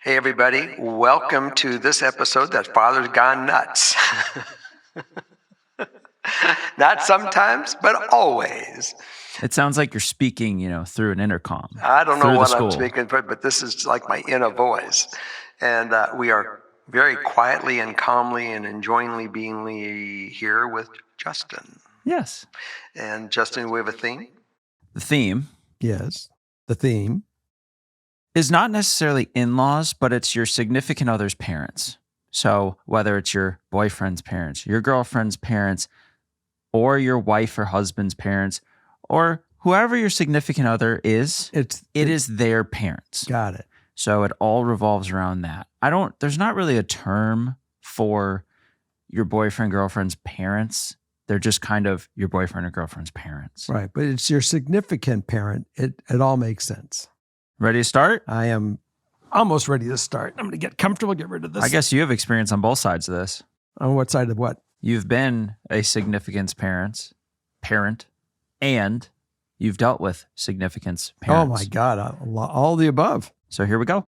Hey, everybody. Welcome to this episode that Father's Gone Nuts. Not sometimes, but always. It sounds like you're speaking, through an intercom. I don't know through the what I'm school. speaking for, but this is like my inner voice. And we are very quietly and calmly and enjoyingly beingly here with Justin. Yes. And Justin, we have a theme? The theme Yes, the theme. is not necessarily in-laws, but it's your significant other's parents. So whether it's your boyfriend's parents, your girlfriend's parents, or your wife or husband's parents, or whoever your significant other is, it is their parents. Got it. So it all revolves around that. There's not really a term for your boyfriend, girlfriend's parents. They're just kind of your boyfriend or girlfriend's parents. Right. But it's your significant parent. It all makes sense. Ready to start? I am almost ready to start. I'm going to get comfortable, get rid of this. I guess you have experience on both sides of this. On what side of what? You've been a significance parent, and you've dealt with significance parents. Oh my God. All the above. So here we go.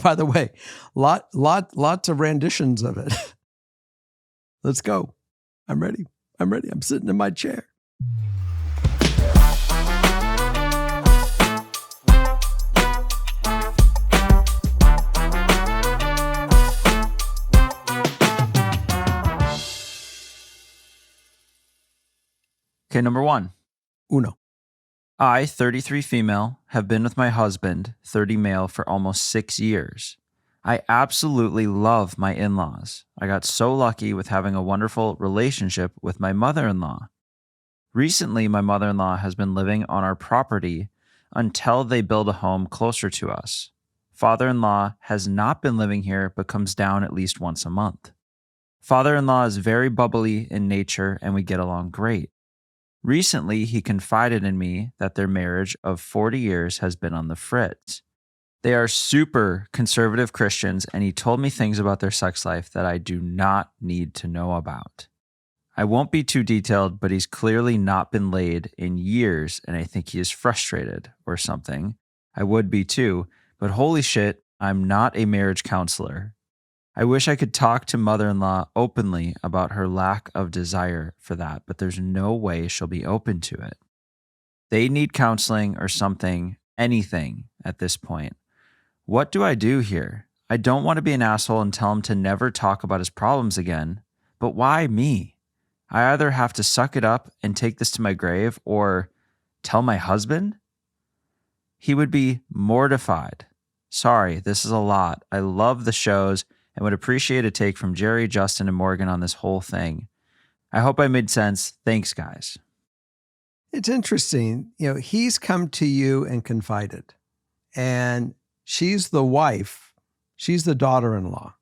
By the way, lots of renditions of it. Let's go. I'm ready. I'm sitting in my chair. Okay, number one. Uno. I, 33 female, have been with my husband, 30 male, for almost 6 years. I absolutely love my in-laws. I got so lucky with having a wonderful relationship with my mother-in-law. Recently, my mother-in-law has been living on our property until they build a home closer to us. Father-in-law has not been living here but comes down at least once a month. Father-in-law is very bubbly in nature and we get along great. Recently, he confided in me that their marriage of 40 years has been on the fritz. They are super conservative Christians, and he told me things about their sex life that I do not need to know about. I won't be too detailed, but he's clearly not been laid in years, and I think he is frustrated or something. I would be too, but holy shit, I'm not a marriage counselor. I wish I could talk to mother-in-law openly about her lack of desire for that, but there's no way she'll be open to it. They need counseling or something, anything at this point. What do I do here? I don't want to be an asshole and tell him to never talk about his problems again, but why me? I either have to suck it up and take this to my grave or tell my husband? He would be mortified. Sorry, this is a lot. I love the shows and would appreciate a take from Jerry, Justin, and Morgan on this whole thing. I hope I made sense. Thanks, guys. It's interesting. He's come to you and confided, and she's the wife. She's the daughter-in-law,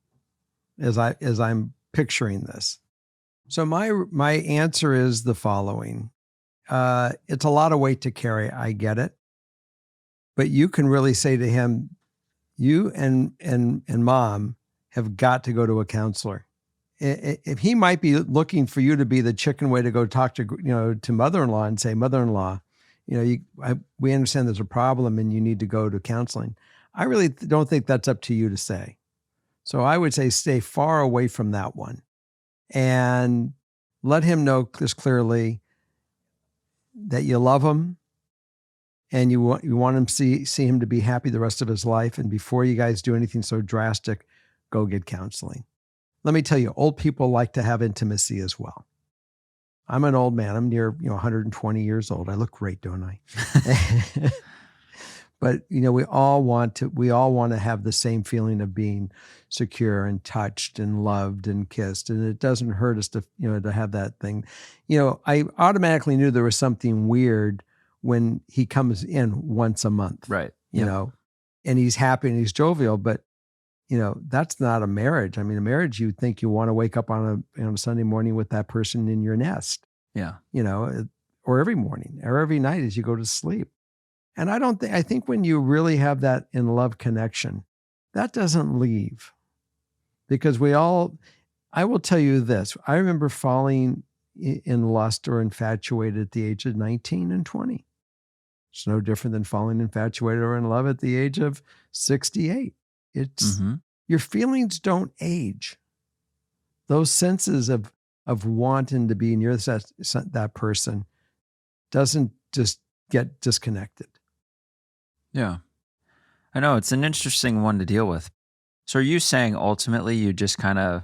as I'm picturing this. So my answer is the following. It's a lot of weight to carry. I get it. But you can really say to him, you and mom have got to go to a counselor. If he might be looking for you to be the chicken way to go talk to mother-in-law and say, mother-in-law, we understand there's a problem and you need to go to counseling. I really don't think that's up to you to say. So I would say stay far away from that one and let him know this clearly that you love him and you want him to see him to be happy the rest of his life. And before you guys do anything so drastic, go get counseling. Let me tell you, old people like to have intimacy as well. I'm an old man. I'm near 120 years old. I look great, don't I? But we all want to have the same feeling of being secure and touched and loved and kissed. And it doesn't hurt us to have that thing. I automatically knew there was something weird when he comes in once a month. Right. And he's happy and he's jovial, but that's not a marriage. I mean, a marriage, you think you want to wake up on a Sunday morning with that person in your nest. Yeah. Or every morning or every night as you go to sleep. And I think when you really have that in love connection, that doesn't leave. Because I will tell you this, I remember falling in lust or infatuated at the age of 19 and 20. It's no different than falling infatuated or in love at the age of 68. It's your feelings don't age. Those senses of wanting to be near that person doesn't just get disconnected. Yeah. I know it's an interesting one to deal with. So are you saying ultimately you just kind of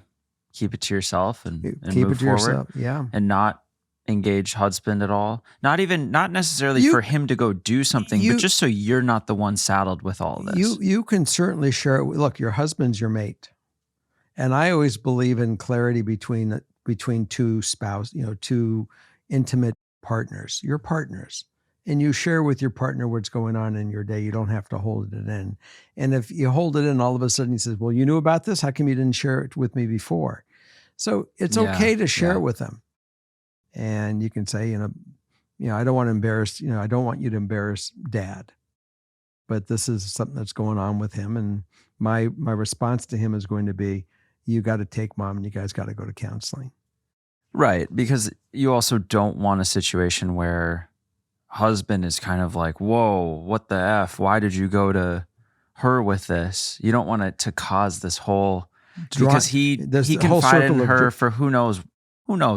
keep it to yourself and Keep move it to forward yourself. Yeah. and not engage husband at all? Not necessarily You- for him to go do something, but just so you're not the one saddled with all this. You can certainly share it. Look, your husband's your mate. And I always believe in clarity between two two intimate partners. You're partners. And you share with your partner what's going on in your day. You don't have to hold it in. And if you hold it in, all of a sudden he says, well, you knew about this? How come you didn't share it with me before? So it's okay to share it with them. And you can say, I don't want to embarrass, I don't want you to embarrass Dad. But this is something that's going on with him. And my response to him is going to be, you got to take Mom and you guys got to go to counseling. Right. Because you also don't want a situation where husband is kind of like, whoa, what the F? Why did you go to her with this? You don't want it to cause this whole, because he confided in her for who knows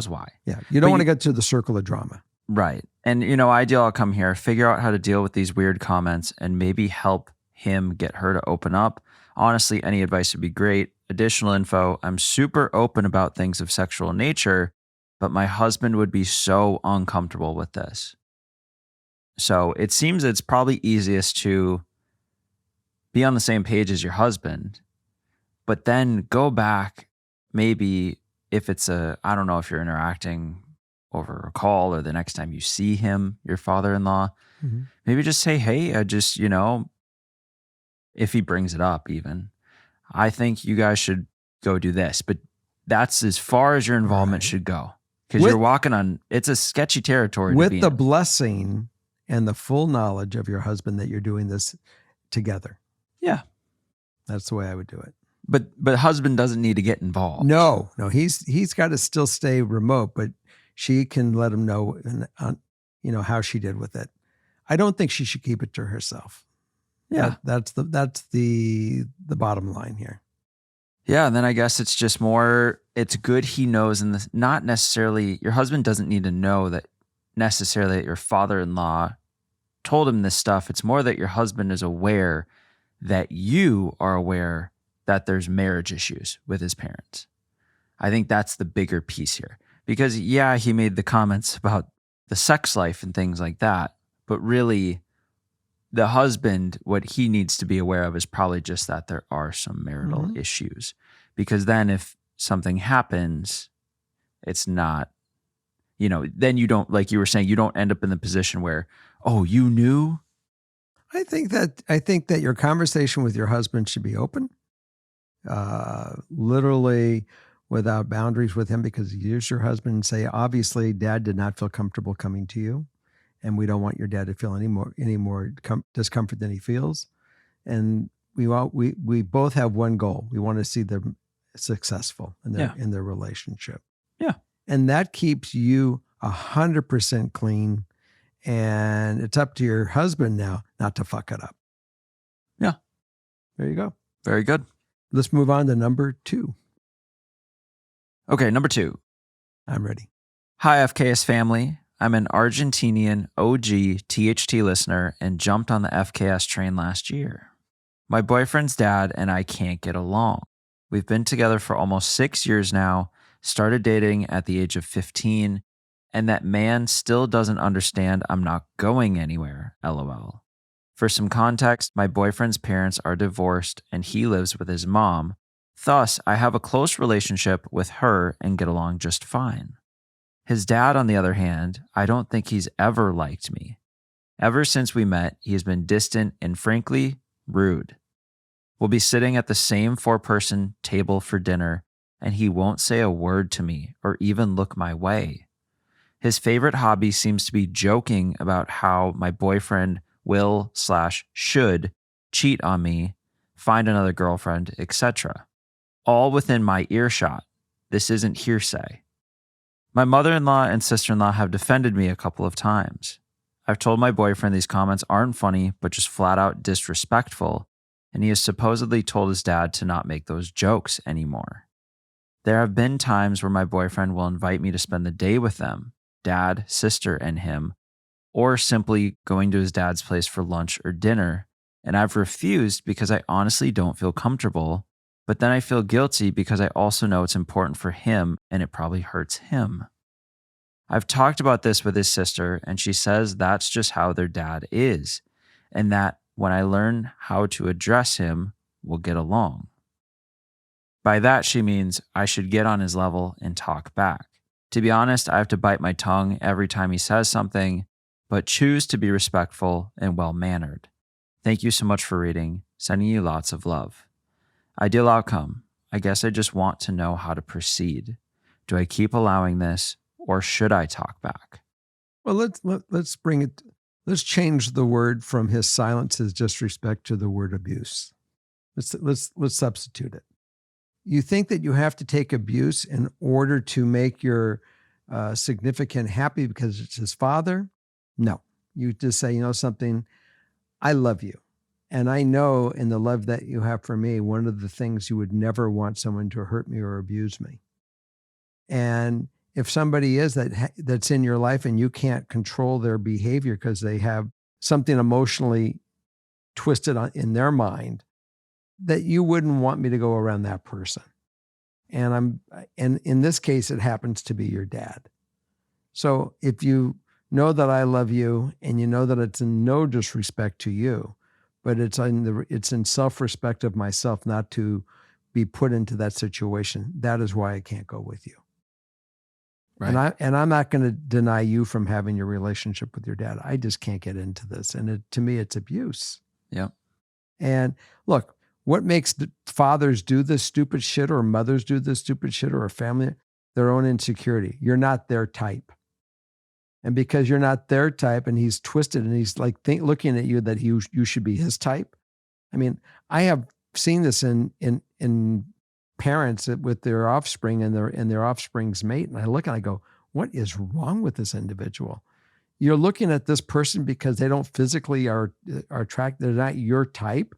why. Yeah. You don't want to get to the circle of drama. Right. And, ideal outcome here, figure out how to deal with these weird comments and maybe help him get her to open up. Honestly, any advice would be great. Additional info, I'm super open about things of sexual nature, but my husband would be so uncomfortable with this. So it seems it's probably easiest to be on the same page as your husband, but then go back, maybe if it's I don't know if you're interacting over a call or the next time you see him, your father-in-law, maybe just say, hey, if he brings it up even, I think you guys should go do this. But that's as far as your involvement should go, because you're walking on, it's a sketchy territory. With the blessing and the full knowledge of your husband that you're doing this together. Yeah. That's the way I would do it. But husband doesn't need to get involved. No, he's got to still stay remote, but she can let him know, how she did with it. I don't think she should keep it to herself. Yeah. That's the bottom line here. Yeah. And then I guess it's just more, it's good he knows, and not necessarily, your husband doesn't need to know that necessarily that your father-in-law told him this stuff. It's more that your husband is aware that you are aware that there's marriage issues with his parents. I think that's the bigger piece here, because he made the comments about the sex life and things like that, but really the husband, what he needs to be aware of is probably just that there are some marital issues, because then if something happens, it's not, then you don't, like you were saying, you don't end up in the position where, oh, you knew. I think that your conversation with your husband should be open, literally without boundaries with him, because here's your husband, and say, obviously Dad did not feel comfortable coming to you, and we don't want your dad to feel any more discomfort than he feels. And we both have one goal. We want to see them successful in their relationship. Yeah. And that keeps you 100% clean. And it's up to your husband now not to fuck it up. Yeah. There you go. Very good. Let's move on to number 2. Okay, number 2. I'm ready. Hi, FKS family. I'm an Argentinian OG THT listener and jumped on the FKS train last year. My boyfriend's dad and I can't get along. We've been together for almost 6 years now, started dating at the age of 15, and that man still doesn't understand I'm not going anywhere, LOL. For some context, my boyfriend's parents are divorced and he lives with his mom. Thus, I have a close relationship with her and get along just fine. His dad, on the other hand, I don't think he's ever liked me. Ever since we met, he has been distant and frankly, rude. We'll be sitting at the same 4-person table for dinner, and he won't say a word to me or even look my way. His favorite hobby seems to be joking about how my boyfriend will/should cheat on me, find another girlfriend, etc. All within my earshot. This isn't hearsay. My mother-in-law and sister-in-law have defended me a couple of times. I've told my boyfriend these comments aren't funny, but just flat out disrespectful, and he has supposedly told his dad to not make those jokes anymore. There have been times where my boyfriend will invite me to spend the day with them, dad, sister, and him, or simply going to his dad's place for lunch or dinner, and I've refused because I honestly don't feel comfortable, but then I feel guilty because I also know it's important for him and it probably hurts him. I've talked about this with his sister, and she says that's just how their dad is, and that when I learn how to address him, we'll get along. By that, she means I should get on his level and talk back. To be honest, I have to bite my tongue every time he says something, but choose to be respectful and well-mannered. Thank you so much for reading. Sending you lots of love. Ideal outcome. I guess I just want to know how to proceed. Do I keep allowing this, or should I talk back? Well, let's bring it. Let's change the word from his silence, his disrespect, to the word abuse. Let's substitute it. You think that you have to take abuse in order to make your significant happy because it's his father? No. You just say, you know something, I love you. And I know in the love that you have for me, one of the things you would never want someone to hurt me or abuse me. And if somebody is that's in your life and you can't control their behavior because they have something emotionally twisted in their mind, that you wouldn't want me to go around that person. And in this case, it happens to be your dad. So if you know that I love you and you know that it's in no disrespect to you, but it's in self-respect of myself not to be put into that situation, that is why I can't go with you. Right. And I'm not going to deny you from having your relationship with your dad. I just can't get into this. And to me, it's abuse. Yeah. And look, what makes fathers do this stupid shit or mothers do this stupid shit or a family? Their own insecurity. You're not their type. And because you're not their type and he's twisted and he's like looking at you that you should be his type. I mean, I have seen this in parents with their offspring and their offspring's mate. And I look and I go, what is wrong with this individual? You're looking at this person because they don't physically are attracted. They're not your type.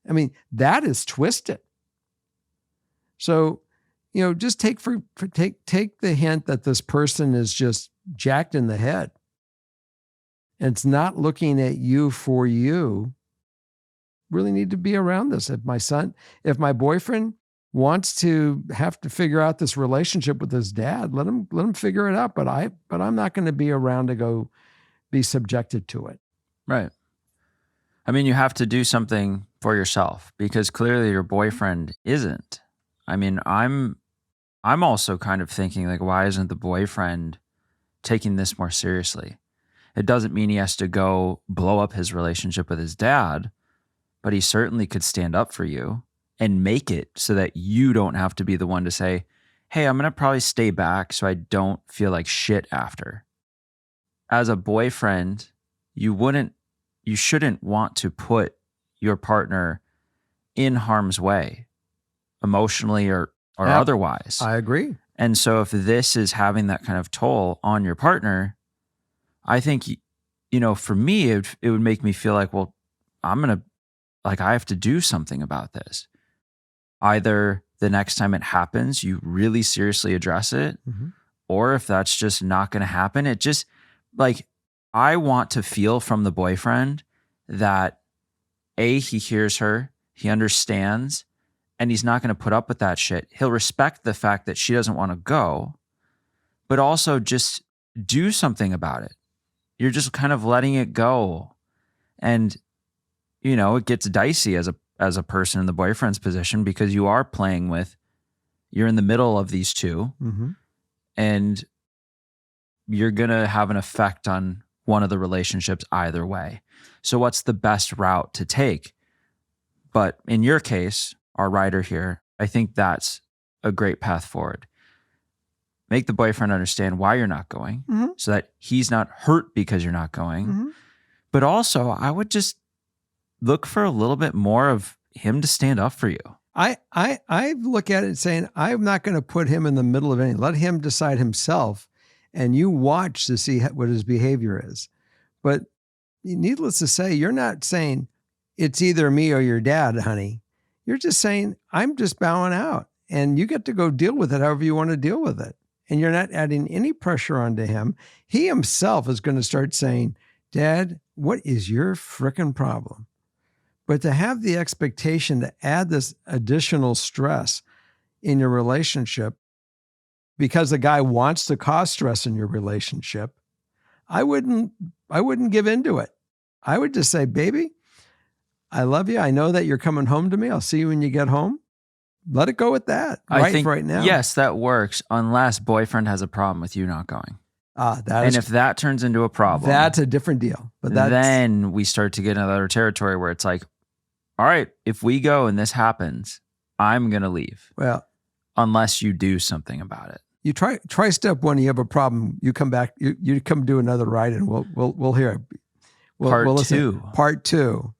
I mean, that is twisted. So, just take the hint that this person is just jacked in the head. And it's not looking at you for you. Really need to be around this. If my boyfriend wants to have to figure out this relationship with his dad, let him figure it out. But I'm not going to be around to go be subjected to it. Right. I mean, you have to do something for yourself because clearly your boyfriend isn't. I mean, I'm also kind of thinking like, why isn't the boyfriend taking this more seriously? It doesn't mean he has to go blow up his relationship with his dad, but he certainly could stand up for you and make it so that you don't have to be the one to say, hey, I'm going to probably stay back so I don't feel like shit after. As a boyfriend, you shouldn't want to put your partner in harm's way, emotionally or otherwise. I agree. And so if this is having that kind of toll on your partner, I think, for me, it would make me feel like, well, I have to do something about this. Either the next time it happens, you really seriously address it, mm-hmm. or if that's just not going to happen, it just I want to feel from the boyfriend that he hears her, he understands, and he's not going to put up with that shit. He'll respect the fact that she doesn't want to go, but also just do something about it. You're just kind of letting it go. And, it gets dicey as a person in the boyfriend's position because you're in the middle of these two, mm-hmm. and you're going to have an effect on one of the relationships either way. So what's the best route to take? But in your case, our writer here, I think that's a great path forward. Make the boyfriend understand why you're not going, mm-hmm. so that he's not hurt because you're not going. Mm-hmm. But also, I would just look for a little bit more of him to stand up for you. I look at it saying, I'm not going to put him in the middle of anything. Let him decide himself, and you watch to see what his behavior is. But needless to say, you're not saying, it's either me or your dad, honey. You're just saying, I'm just bowing out and you get to go deal with it however you want to deal with it. And you're not adding any pressure onto him. He himself is going to start saying, Dad, what is your frickin' problem? But to have the expectation to add this additional stress in your relationship because the guy wants to cause stress in your relationship, I wouldn't give into it. I would just say, baby, I love you. I know that you're coming home to me. I'll see you when you get home. Let it go with that. I think, right now. Yes, that works unless boyfriend has a problem with you not going. If that turns into a problem, that's a different deal. But then we start to get into other territory where it's like, all right, if we go and this happens, I'm going to leave. Well, unless you do something about it. You try step one. You have a problem. You come back. You come do another ride, and we'll hear it. Part two.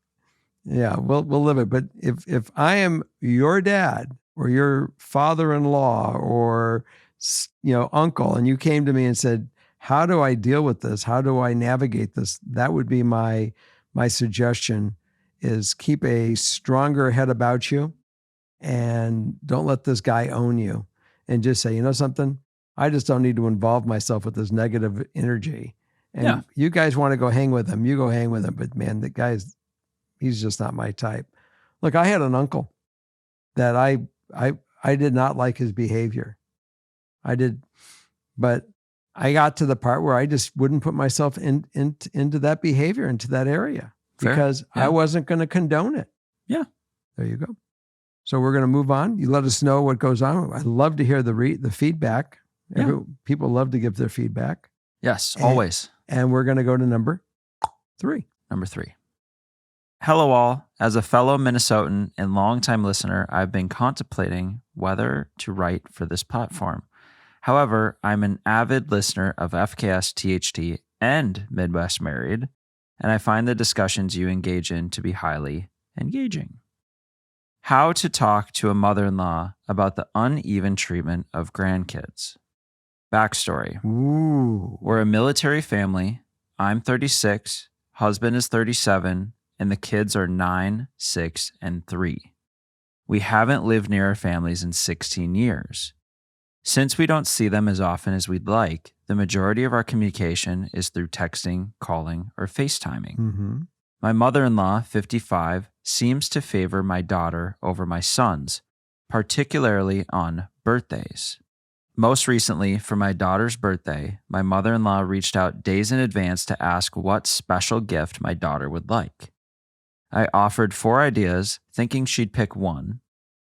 Yeah, we'll live it. But if I am your dad or your father-in-law or uncle, and you came to me and said, "How do I deal with this? How do I navigate this?" That would be my suggestion: is keep a stronger head about you, and don't let this guy own you. And just say, you know something? I just don't need to involve myself with this negative energy. And you guys want to go hang with him, you go hang with him. But man, he's just not my type. Look, I had an uncle that I did not like his behavior. I did, but I got to the part where I just wouldn't put myself into that behavior, into that area. Fair. Because I wasn't going to condone it. Yeah. There you go. So we're going to move on. You let us know what goes on. I love to hear the feedback. People love to give their feedback. Yes, always. And we're going to go to number 3. Number 3. Hello all. As a fellow Minnesotan and longtime listener, I've been contemplating whether to write for this platform. However, I'm an avid listener of FKS THT and Midwest Married, and I find the discussions you engage in to be highly engaging. How to talk to a mother-in-law about the uneven treatment of grandkids. Backstory. Ooh. We're a military family. I'm 36, husband is 37, and the kids are 9, 6, and 3. We haven't lived near our families in 16 years. Since we don't see them as often as we'd like, the majority of our communication is through texting, calling, or FaceTiming. Mm-hmm. My mother-in-law, 55, seems to favor my daughter over my sons, particularly on birthdays. Most recently, for my daughter's birthday, my mother-in-law reached out days in advance to ask what special gift my daughter would like. I offered 4 ideas, thinking she'd pick one,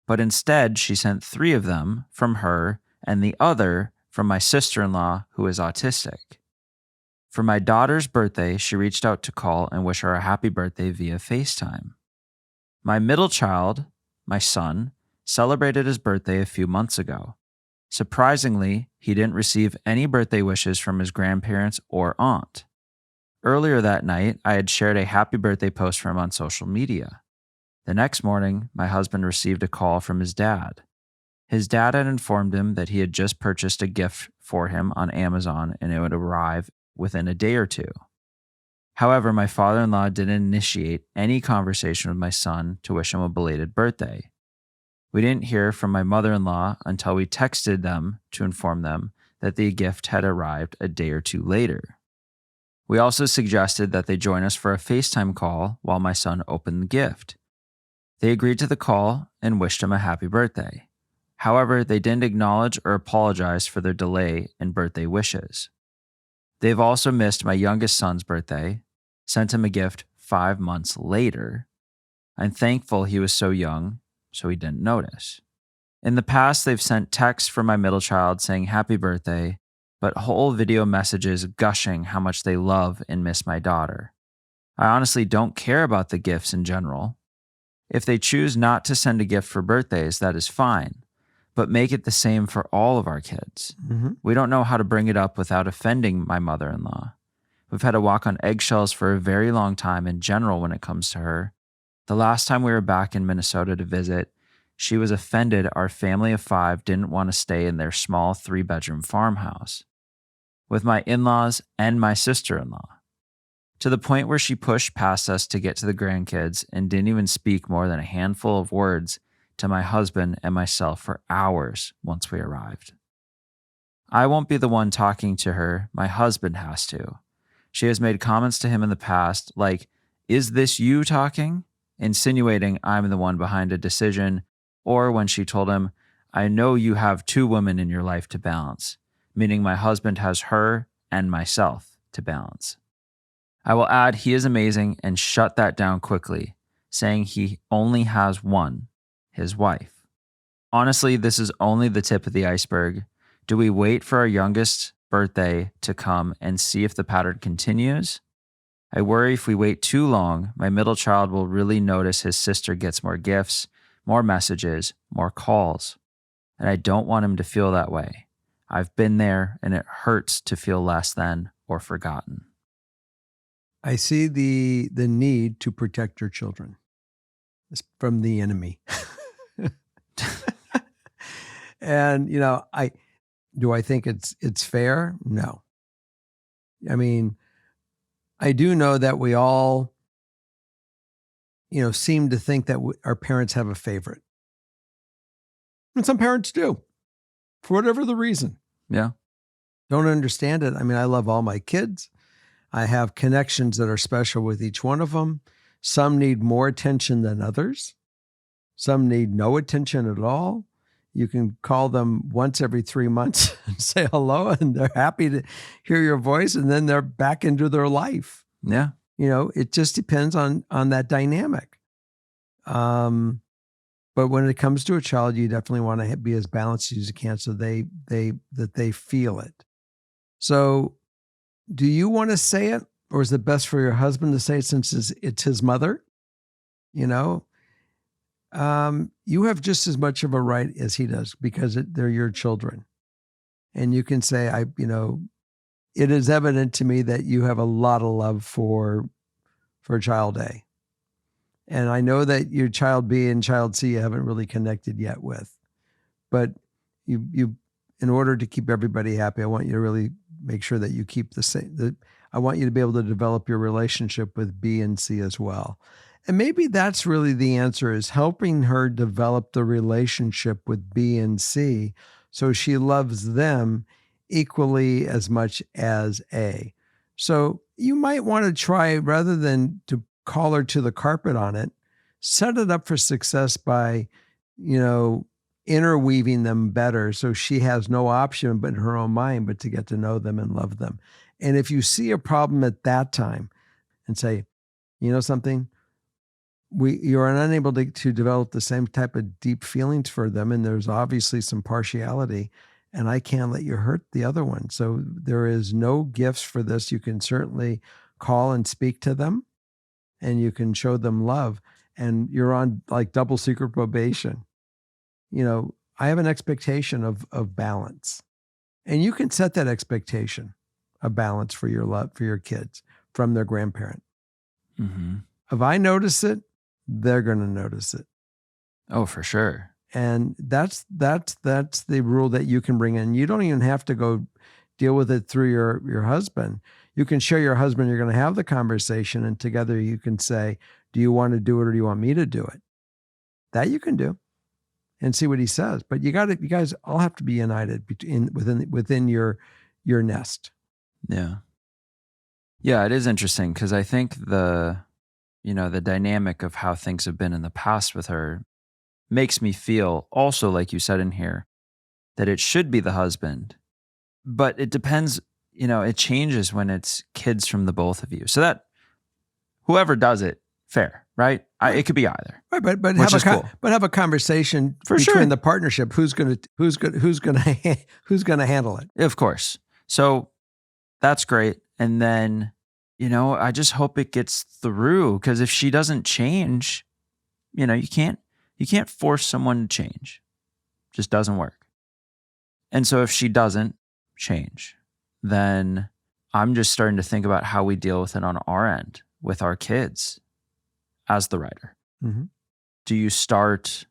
but instead she sent 3 of them from her and the other from my sister-in-law, who is autistic. For my daughter's birthday, she reached out to call and wish her a happy birthday via FaceTime. My middle child, my son, celebrated his birthday a few months ago. Surprisingly, he didn't receive any birthday wishes from his grandparents or aunt. Earlier that night, I had shared a happy birthday post for him on social media. The next morning, my husband received a call from his dad. His dad had informed him that he had just purchased a gift for him on Amazon and it would arrive within a day or 2. However, my father-in-law didn't initiate any conversation with my son to wish him a belated birthday. We didn't hear from my mother-in-law until we texted them to inform them that the gift had arrived a day or 2 later. We also suggested that they join us for a FaceTime call while my son opened the gift. They agreed to the call and wished him a happy birthday. However, they didn't acknowledge or apologize for their delay in birthday wishes. They've also missed my youngest son's birthday, sent him a gift 5 months later. I'm thankful he was so young, so he didn't notice. In the past, they've sent texts from my middle child saying happy birthday, but whole video messages gushing how much they love and miss my daughter. I honestly don't care about the gifts in general. If they choose not to send a gift for birthdays, that is fine, but make it the same for all of our kids. Mm-hmm. We don't know how to bring it up without offending my mother-in-law. We've had to walk on eggshells for a very long time in general when it comes to her. The last time we were back in Minnesota to visit, she was offended our family of 5 didn't want to stay in their small 3-bedroom farmhouse with my in-laws and my sister-in-law. to the point where she pushed past us to get to the grandkids and didn't even speak more than a handful of words to my husband and myself for hours once we arrived. I won't be the one talking to her, my husband has to. She has made comments to him in the past like, "Is this you talking?" insinuating I'm the one behind a decision, or when she told him, "I know you have two women in your life to balance," meaning my husband has her and myself to balance. I will add he is amazing and shut that down quickly, saying he only has one, his wife. Honestly, this is only the tip of the iceberg. Do we wait for our youngest birthday to come and see if the pattern continues? I worry if we wait too long, my middle child will really notice his sister gets more gifts, more messages, more calls. And I don't want him to feel that way. I've been there and it hurts to feel less than or forgotten. I see the need to protect your children from the enemy. And, do I think it's fair? No. I mean, I do know that we all, seem to think that our parents have a favorite. And some parents do, for whatever the reason. Yeah. Don't understand it. I mean, I love all my kids. I have connections that are special with each one of them. Some need more attention than others. Some need no attention at all. You can call them once every 3 months and say hello, and they're happy to hear your voice, and then they're back into their life. Yeah. It just depends on that dynamic. But when it comes to a child, you definitely want to be as balanced as you can so that they feel it. So do you want to say it, or is it best for your husband to say it since it's his mother? You have just as much of a right as he does because they're your children. And you can say, it is evident to me that you have a lot of love for child A. And I know that your child B and child C you haven't really connected yet with. But you in order to keep everybody happy, I want you to really make sure that you keep the same. I want you to be able to develop your relationship with B and C as well. And maybe that's really the answer, is helping her develop the relationship with B and C so she loves them equally as much as A. So you might want to try, rather than to call her to the carpet on it, set it up for success by, interweaving them better so she has no option but in her own mind but to get to know them and love them. And if you see a problem at that time and say, something, you're unable to develop the same type of deep feelings for them, and there's obviously some partiality, and I can't let you hurt the other one. So there is no gifts for this. You can certainly call and speak to them, and you can show them love, and you're on like double secret probation. I have an expectation of balance, and you can set that expectation of balance for your love for your kids from their grandparent. Mm-hmm. If I notice it, they're going to notice it. Oh, for sure. And that's the rule that you can bring in. You don't even have to go deal with it through your husband. You can show your husband you're going to have the conversation, and together you can say, do you want to do it or do you want me to do it? That you can do and see what he says. But you guys all have to be united within your nest. Yeah. Yeah, it is interesting because I think the dynamic of how things have been in the past with her makes me feel also, like you said in here, that it should be the husband, but it depends, it changes when it's kids from the both of you. So that whoever does it, fair, right? It could be either. Right, but have a conversation for between sure. the partnership. Who's gonna handle it? Of course. So that's great. And then, I just hope it gets through, because if she doesn't change, you can't force someone to change. It just doesn't work. And so if she doesn't change, then I'm just starting to think about how we deal with it on our end with our kids as the writer. Mm-hmm. Do you start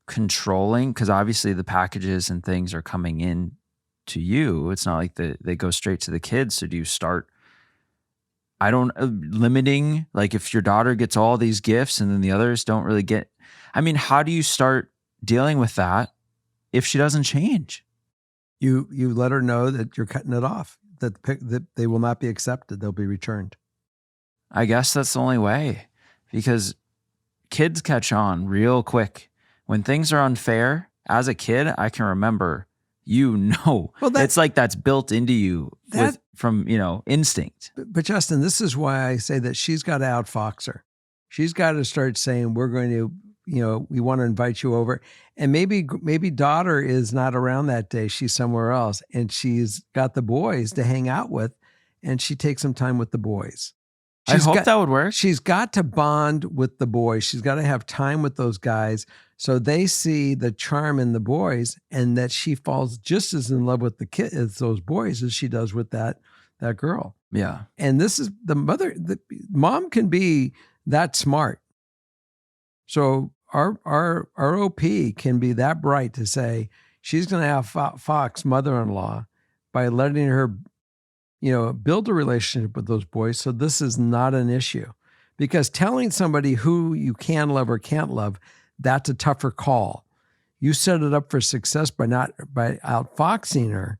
controlling? Because obviously the packages and things are coming in to you. It's not like they go straight to the kids. So do you start I don't limiting, like if your daughter gets all these gifts and then the others don't really get, I mean, how do you start dealing with that if she doesn't change? You let her know that you're cutting it off, that they will not be accepted. They'll be returned. I guess that's the only way, because kids catch on real quick. When things are unfair, as a kid, I can remember, well, it's like that's built into you from instinct. But Justin, this is why I say that she's got to outfox her. She's got to start saying, we're going to, we want to invite you over. And maybe daughter is not around that day. She's somewhere else. And she's got the boys to hang out with. And she takes some time with the boys. I hope that would work. She's got to bond with the boys. She's got to have time with those guys so they see the charm in the boys, and that she falls just as in love with as those boys as she does with that girl. Yeah. And this is the mom can be that smart. So our OP can be that bright to say she's going to have Fox mother-in-law by letting her build a relationship with those boys. So this is not an issue, because telling somebody who you can love or can't love, that's a tougher call. You set it up for success by outfoxing her.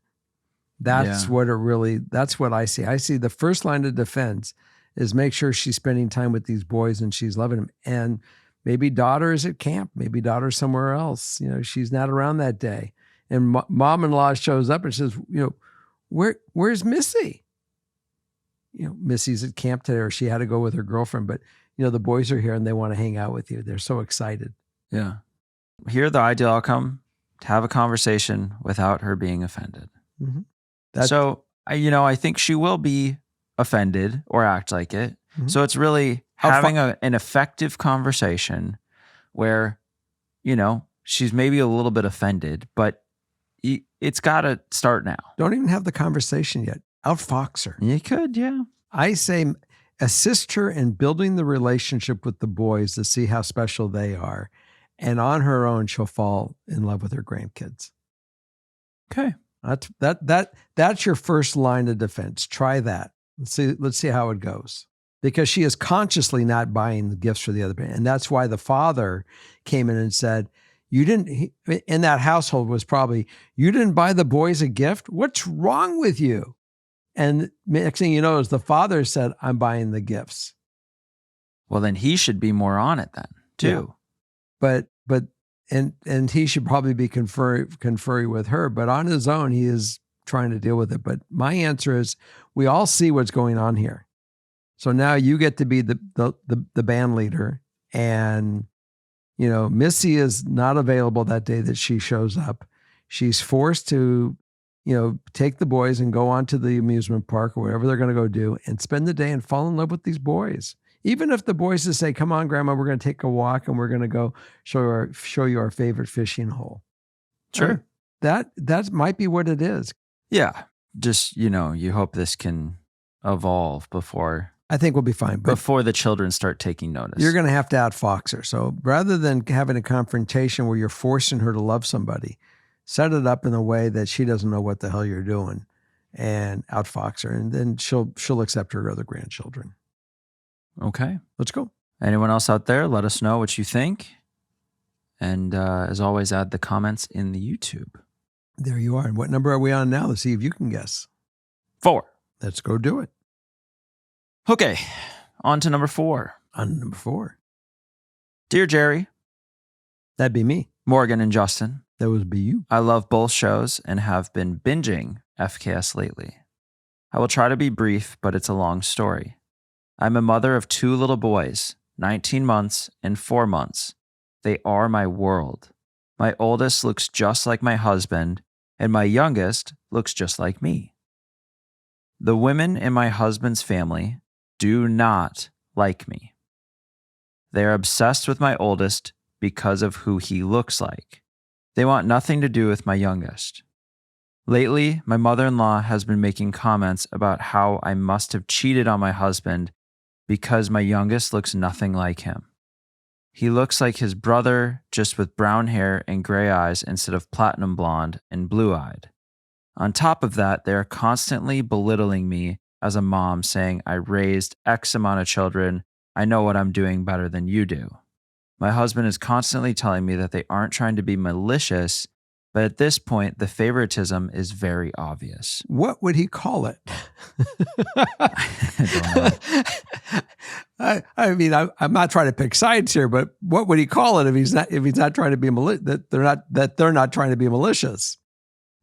That's what I see. I see the first line of defense is make sure she's spending time with these boys and she's loving them. And maybe daughter is at camp, maybe daughter's somewhere else. She's not around that day. And mom-in-law shows up and says, where's Missy? Missy's at camp today, or she had to go with her girlfriend, but the boys are here and they want to hang out with you. They're so excited. Yeah. Here, the ideal outcome, to have a conversation without her being offended. Mm-hmm. So, I think she will be offended or act like it. Mm-hmm. So it's really having an effective conversation where, she's maybe a little bit offended, but it's got to start now. Don't even have the conversation yet. Outfox her. You could, yeah. I say assist her in building the relationship with the boys to see how special they are. And on her own, she'll fall in love with her grandkids. Okay. That's your first line of defense. Try that. Let's see how it goes. Because she is consciously not buying the gifts for the other parent. And that's why the father came in and said, in that household was probably, you didn't buy the boys a gift? What's wrong with you? And next thing you know is the father said, I'm buying the gifts. Well, then he should be more on it then, too. Yeah. But he should probably be conferring with her, but on his own, he is trying to deal with it. But my answer is, we all see what's going on here. So now you get to be the band leader, and Missy is not available that day that she shows up. She's forced to, take the boys and go on to the amusement park or whatever they're going to go do and spend the day and fall in love with these boys. Even if the boys just say, come on, Grandma, we're going to take a walk and we're going to go show you our favorite fishing hole. Sure. That might be what it is. Yeah. Just, you hope this can evolve before. I think we'll be fine. Before the children start taking notice. You're going to have to outfox her. So rather than having a confrontation where you're forcing her to love somebody, set it up in a way that she doesn't know what the hell you're doing, and outfox her. And then she'll accept her other grandchildren. Okay. Let's go. Anyone else out there, let us know what you think. And as always, add the comments in the YouTube. There you are. And what number are we on now? Let's see if you can guess. 4. Let's go do it. Okay. On to number 4. On number 4. Dear Jerry. That'd be me. Morgan and Justin. That would be you. I love both shows and have been binging FKS lately. I will try to be brief, but it's a long story. I'm a mother of 2 little boys, 19 months and 4 months. They are my world. My oldest looks just like my husband, and my youngest looks just like me. The women in my husband's family do not like me. They are obsessed with my oldest because of who he looks like. They want nothing to do with my youngest. Lately, my mother-in-law has been making comments about how I must have cheated on my husband because my youngest looks nothing like him. He looks like his brother, just with brown hair and gray eyes instead of platinum blonde and blue-eyed. On top of that, they are constantly belittling me as a mom saying, I raised X amount of children. I know what I'm doing better than you do. My husband is constantly telling me that they aren't trying to be malicious, but at this point, the favoritism is very obvious. What would he call it? I don't know. I mean, I'm not trying to pick sides here, but what would he call it if he's not trying to be that they're not trying to be malicious?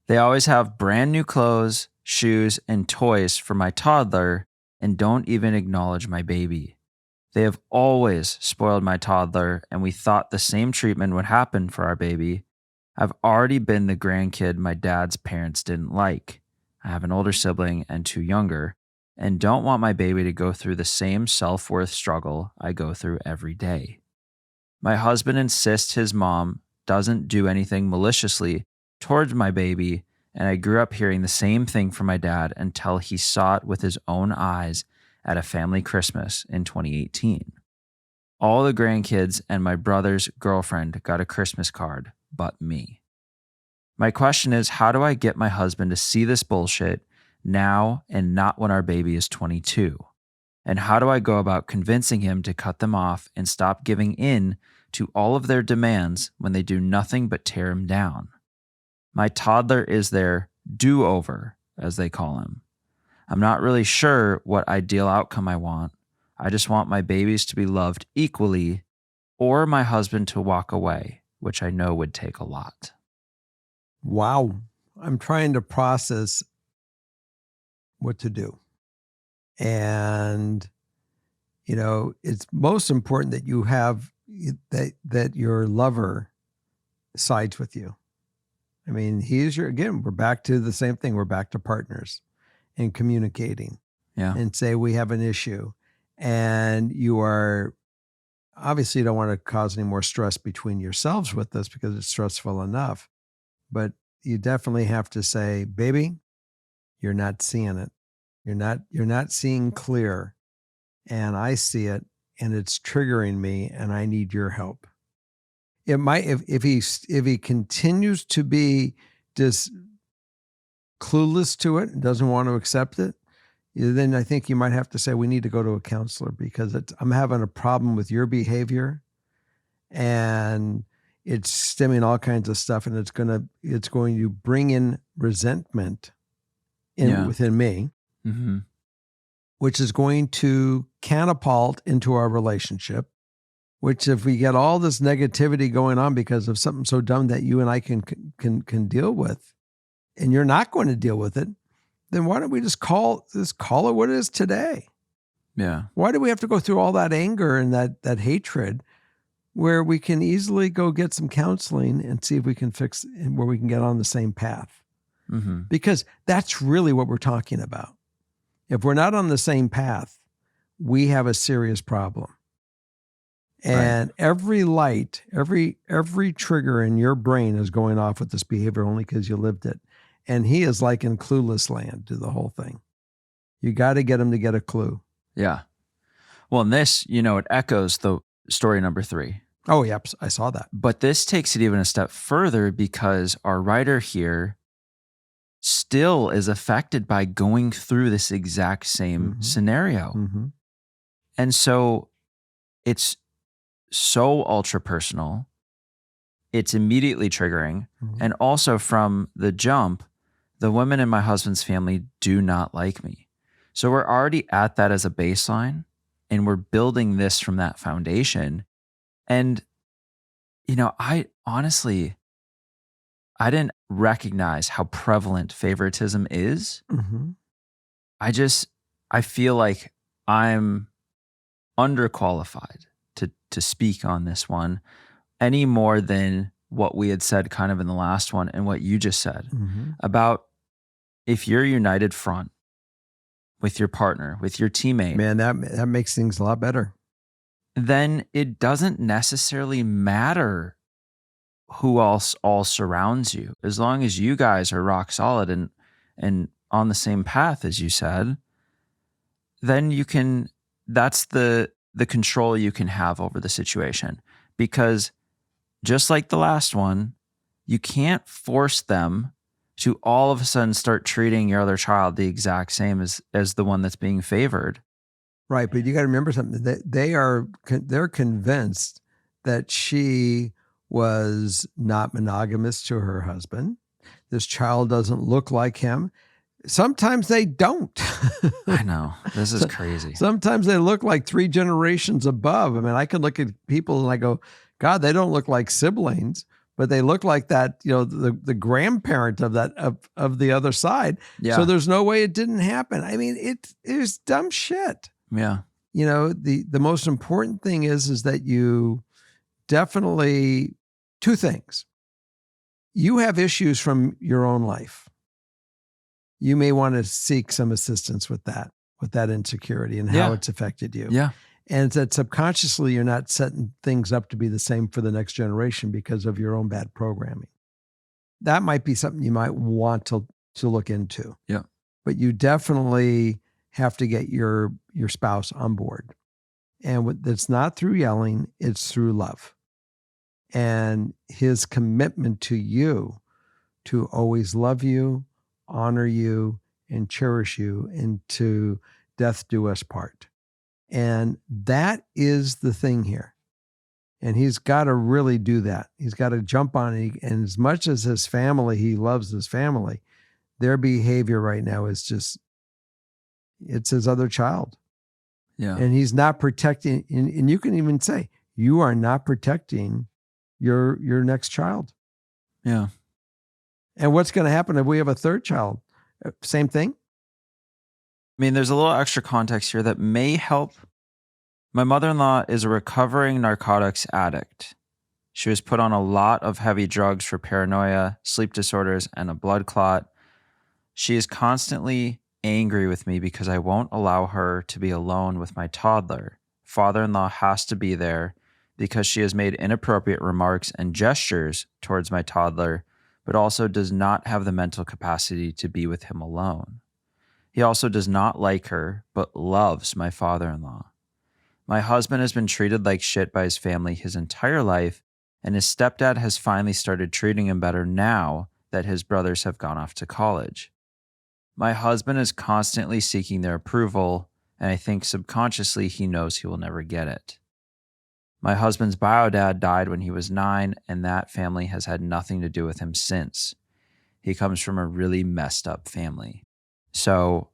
They always have brand new clothes, shoes, and toys for my toddler and don't even acknowledge my baby. They have always spoiled my toddler, and we thought the same treatment would happen for our baby. I've already been the grandkid my dad's parents didn't like. I have an older sibling and 2 younger, and don't want my baby to go through the same self-worth struggle I go through every day. My husband insists his mom doesn't do anything maliciously towards my baby, and I grew up hearing the same thing from my dad until he saw it with his own eyes at a family Christmas in 2018. All the grandkids and my brother's girlfriend got a Christmas card, but me. My question is, how do I get my husband to see this bullshit now and not when our baby is 22? And how do I go about convincing him to cut them off and stop giving in to all of their demands when they do nothing but tear him down? My toddler is their do-over, as they call him. I'm not really sure what ideal outcome I want. I just want my babies to be loved equally or my husband to walk away, which I know would take a lot. Wow. I'm trying to process what to do. And, it's most important that you have that your lover sides with you. I mean, we're back to the same thing. We're back to partners and communicating and say, we have an issue. And you are obviously you don't want to cause any more stress between yourselves with this because it's stressful enough. But you definitely have to say, baby, you're not seeing it. You're not seeing clear. And I see it and it's triggering me and I need your help. It might, if he continues to be just clueless to it and doesn't want to accept it, then I think you might have to say, we need to go to a counselor because I'm having a problem with your behavior and it's stemming all kinds of stuff. And it's going to bring in resentment within me, which is going to catapult into our relationship, which if we get all this negativity going on because of something so dumb that you and I can deal with, and you're not going to deal with it, then why don't we just call it what it is today? Yeah. Why do we have to go through all that anger and that hatred where we can easily go get some counseling and see if we can fix where we can get on the same path? Because that's really what we're talking about. If we're not on the same path, we have a serious problem. And every light, every trigger in your brain is going off with this behavior only because you lived it. And he is like in clueless land to the whole thing. You got to get him to get a clue. Yeah. Well, and this, it echoes the story number 3. Oh, yep. I saw that. But this takes it even a step further because our writer here still is affected by going through this exact same scenario. And so it's so ultra personal. It's immediately triggering. And also from the jump, the women in my husband's family do not like me. So we're already at that as a baseline and we're building this from that foundation. And, I honestly, I didn't recognize how prevalent favoritism is. I feel like I'm underqualified to speak on this one any more than what we had said kind of in the last one and what you just said about if you're united front with your partner, with your teammate. Man, that makes things a lot better. Then it doesn't necessarily matter who else all surrounds you. As long as you guys are rock solid and on the same path, as you said, then that's the control you can have over the situation. Because just like the last one, you can't force them to all of a sudden start treating your other child the exact same as the one that's being favored. Right, but you got to remember something. They're convinced that she was not monogamous to her husband. This child doesn't look like him. Sometimes they don't. I know. This is crazy. Sometimes they look like 3 generations above. I mean, I can look at people and I go, God, they don't look like siblings, but they look like that, the grandparent of that of the other side. Yeah. So there's no way it didn't happen. I mean, it is dumb shit. Yeah. The most important thing is that you definitely, 2 things. You have issues from your own life. You may want to seek some assistance with that insecurity and how it's affected you. Yeah. And it's that subconsciously you're not setting things up to be the same for the next generation because of your own bad programming. That might be something you might want to look into. Yeah. But you definitely have to get your spouse on board. And it's not through yelling, it's through love. And his commitment to you to always love you, honor you, and cherish you, and to death do us part. And that is the thing here. And he's got to really do that. He's got to jump on it. And as much as his family, he loves his family, their behavior right now is just, it's his other child. Yeah. And he's not protecting, and you can even say, you are not protecting your next child. Yeah. And what's going to happen if we have a 3rd child? Same thing? I mean, there's a little extra context here that may help. My mother-in-law is a recovering narcotics addict. She was put on a lot of heavy drugs for paranoia, sleep disorders, and a blood clot. She is constantly angry with me because I won't allow her to be alone with my toddler. Father-in-law has to be there because she has made inappropriate remarks and gestures towards my toddler, but also does not have the mental capacity to be with him alone. He also does not like her, but loves my father-in-law. My husband has been treated like shit by his family his entire life, and his stepdad has finally started treating him better now that his brothers have gone off to college. My husband is constantly seeking their approval, and I think subconsciously he knows he will never get it. My husband's bio-dad died when he was 9, and that family has had nothing to do with him since. He comes from a really messed up family. So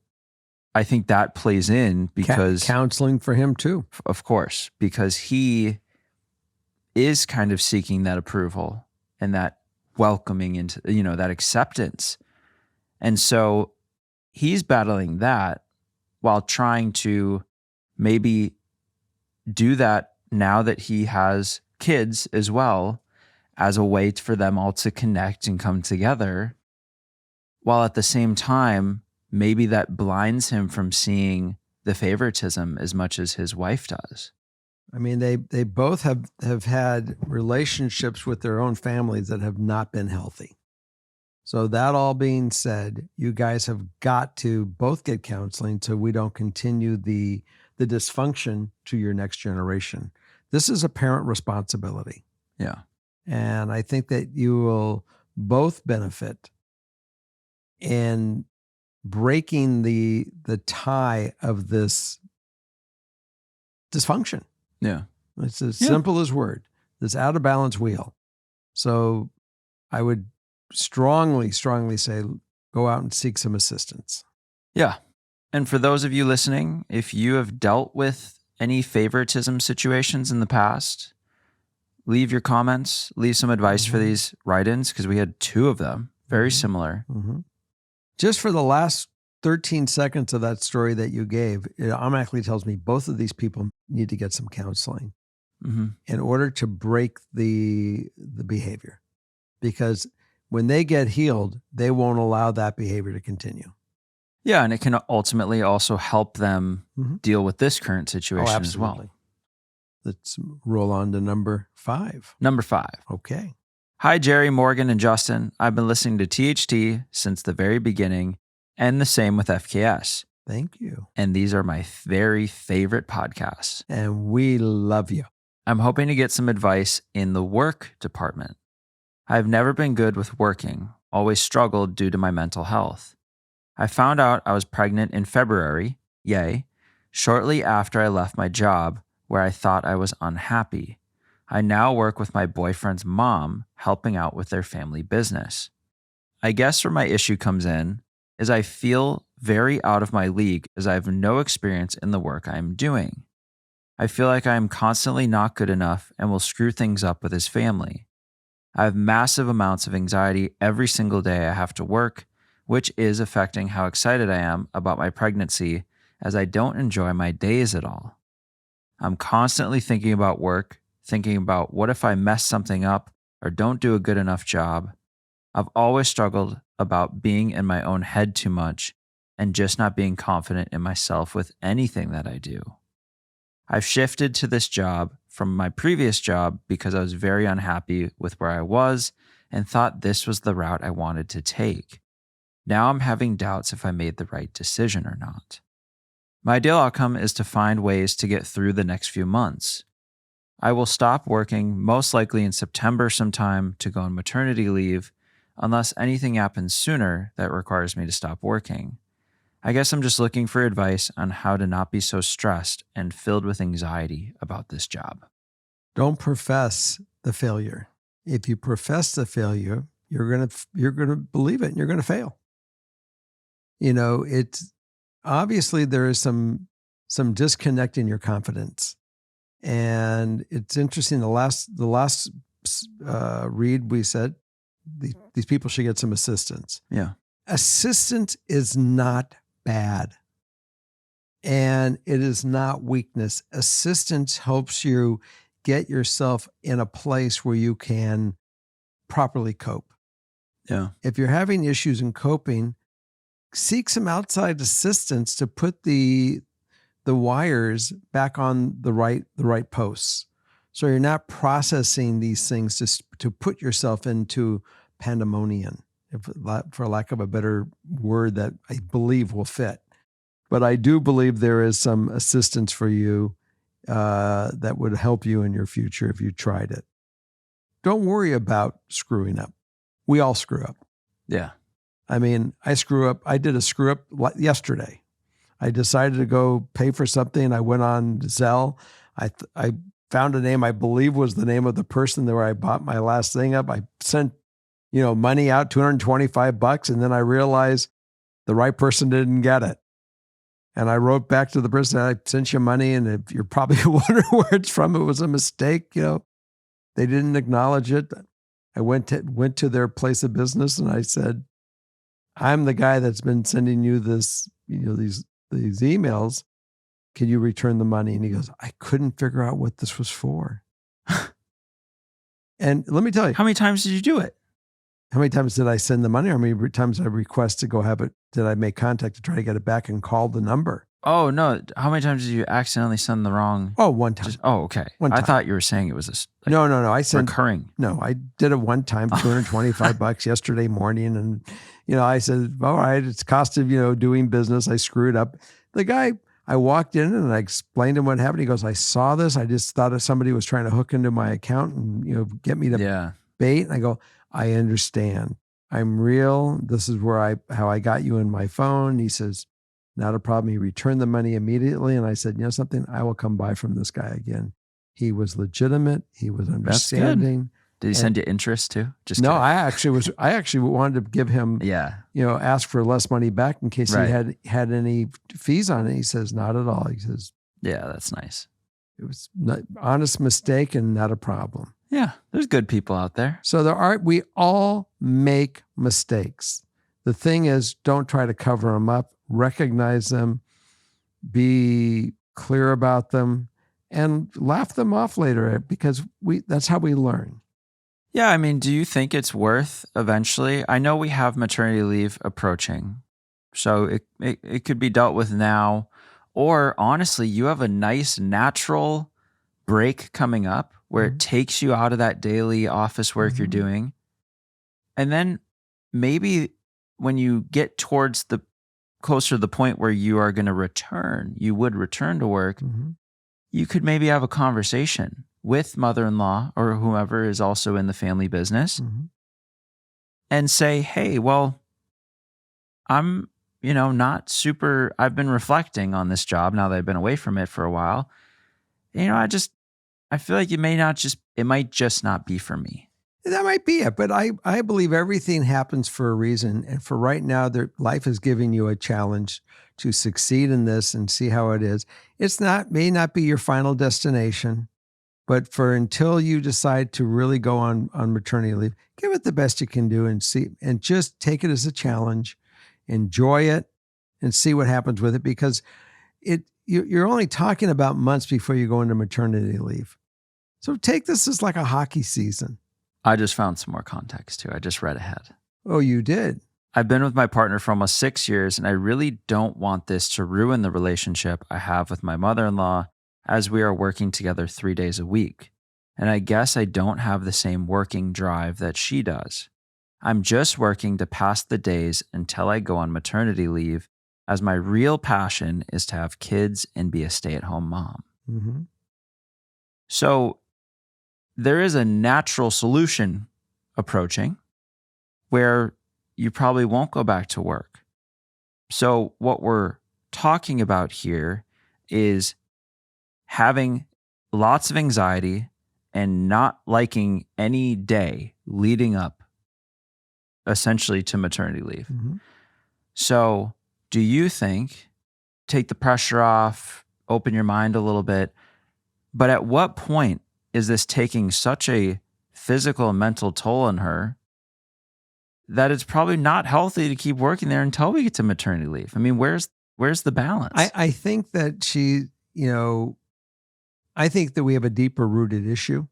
I think that plays in because... Counseling for him too. Of course, because he is kind of seeking that approval and that welcoming into, that acceptance. And so he's battling that while trying to maybe do that now that he has kids as well, as a way for them all to connect and come together, while at the same time, maybe that blinds him from seeing the favoritism as much as his wife does. I mean, they both have had relationships with their own families that have not been healthy. So that all being said, you guys have got to both get counseling so we don't continue the dysfunction to your next generation. This is a parent responsibility. Yeah. And I think that you will both benefit in breaking the tie of this dysfunction. Yeah. It's as simple as word, this out of balance wheel. So I would strongly say, go out and seek some assistance. Yeah. And for those of you listening, if you have dealt with any favoritism situations in the past, leave your comments, leave some advice for these write-ins, because we had 2 of them, very similar. Mm-hmm. Just for the last 13 seconds of that story that you gave, it automatically tells me both of these people need to get some counseling in order to break the behavior. Because when they get healed, they won't allow that behavior to continue. Yeah, and it can ultimately also help them deal with this current situation as well. Let's roll on to number 5. Number 5. Okay. Hi, Jerry, Morgan, and Justin. I've been listening to THT since the very beginning, and the same with FKS. Thank you. And these are my very favorite podcasts. And we love you. I'm hoping to get some advice in the work department. I've never been good with working, always struggled due to my mental health. I found out I was pregnant in February, yay, shortly after I left my job where I thought I was unhappy. I now work with my boyfriend's mom, helping out with their family business. I guess where my issue comes in is I feel very out of my league as I have no experience in the work I am doing. I feel like I am constantly not good enough and will screw things up with his family. I have massive amounts of anxiety every single day I have to work, which is affecting how excited I am about my pregnancy as I don't enjoy my days at all. I'm constantly thinking about work, thinking about what if I mess something up or don't do a good enough job. I've always struggled about being in my own head too much and just not being confident in myself with anything that I do. I've shifted to this job from my previous job because I was very unhappy with where I was and thought this was the route I wanted to take. Now I'm having doubts if I made the right decision or not. My ideal outcome is to find ways to get through the next few months. I will stop working most likely in September sometime to go on maternity leave, unless anything happens sooner that requires me to stop working. I guess I'm just looking for advice on how to not be so stressed and filled with anxiety about this job. Don't profess the failure. If you profess the failure, you're gonna believe it and you're gonna fail. It's obviously there is some disconnect in your confidence, and it's interesting. The last read we said these people should get some assistance. Yeah. Assistance is not bad, and it is not weakness. Assistance helps you get yourself in a place where you can properly cope. Yeah. If you're having issues in coping, seek some outside assistance to put the wires back on the right posts, so you're not processing these things to put yourself into pandemonium, for lack of a better word that I believe will fit. But I do believe there is some assistance for you that would help you in your future if you tried it. Don't worry about screwing up. We all screw up. Yeah. I mean, I screw up. I did a screw up yesterday. I decided to go pay for something. I went on Zelle. I found a name I believe was the name of the person where I bought my last thing up. I sent, money out, $225, and then I realized the right person didn't get it. And I wrote back to the person, I sent you money, and if you're probably wondering where it's from, it was a mistake. They didn't acknowledge it. I went to their place of business and I said, I'm the guy that's been sending you this, these emails. Can you return the money? And he goes, I couldn't figure out what this was for. And let me tell you. How many times did you do it? How many times did I send the money? Or how many times did I request to go have it? Did I make contact to try to get it back and call the number? Oh, no. How many times did you accidentally send the wrong? Oh, one time. Okay. One time. I thought you were saying it was no. I sent recurring. No, I did it one time, $225 yesterday morning. And, I said, all right, it's cost of, doing business. I screwed up. The guy, I walked in and I explained to him what happened. He goes, I saw this. I just thought if somebody was trying to hook into my account and, get me to bait. And I go, I understand. I'm real. This is how I got you in my phone. He says, not a problem. He returned the money immediately. And I said, you know something? I will come buy from this guy again. He was legitimate. He was understanding. Did he send you interest too? Just no, kidding. I actually wanted to give him, ask for less money back in case he had any fees on it. He says, not at all. He says, yeah, that's nice. It was an honest mistake and not a problem. Yeah, there's good people out there. So we all make mistakes. The thing is, don't try to cover them up. Recognize them, be clear about them, and laugh them off later because that's how we learn. Yeah, I mean, do you think it's worth eventually? I know we have maternity leave approaching, so it could be dealt with now, or honestly, you have a nice natural break coming up where it takes you out of that daily office work you're doing. And then maybe when you get towards closer to the point where you are going to return to work, you could maybe have a conversation with mother-in-law or whomever is also in the family business and say, hey, well, I'm, I've been reflecting on this job now that I've been away from it for a while. I feel like it might just not be for me. That might be it, but I believe everything happens for a reason. And for right now, life is giving you a challenge to succeed in this and see how it is. May not be your final destination, but until you decide to really go on maternity leave, give it the best you can do and just take it as a challenge, enjoy it, and see what happens with it, because you're only talking about months before you go into maternity leave. So take this as like a hockey season. I just found some more context too. I just read ahead. Oh, you did? I've been with my partner for almost 6 years, and I really don't want this to ruin the relationship I have with my mother-in-law, as we are working together 3 days a week. And I guess I don't have the same working drive that she does. I'm just working to pass the days until I go on maternity leave, as my real passion is to have kids and be a stay-at-home mom. Mm-hmm. So there is a natural solution approaching where you probably won't go back to work. So what we're talking about here is having lots of anxiety and not liking any day leading up essentially to maternity leave. Mm-hmm. So do you think, take the pressure off, open your mind a little bit, but at what point is this taking such a physical and mental toll on her that it's probably not healthy to keep working there until we get to maternity leave? I mean, where's the balance? I think that I think that we have a deeper rooted issue.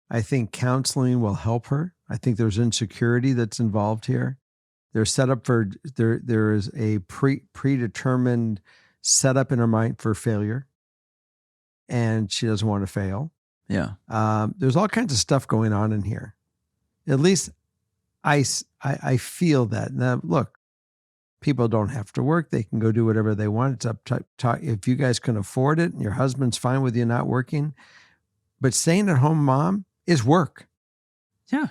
I think counseling will help her. I think there's insecurity that's involved here. They're set up for, there is a predetermined setup in her mind for failure, and she doesn't want to fail. Yeah. There's all kinds of stuff going on in here. At least I feel that. Now, look, people don't have to work. They can go do whatever they want. It's up to, if you guys can afford it and your husband's fine with you not working. But staying at home mom is work. Yeah.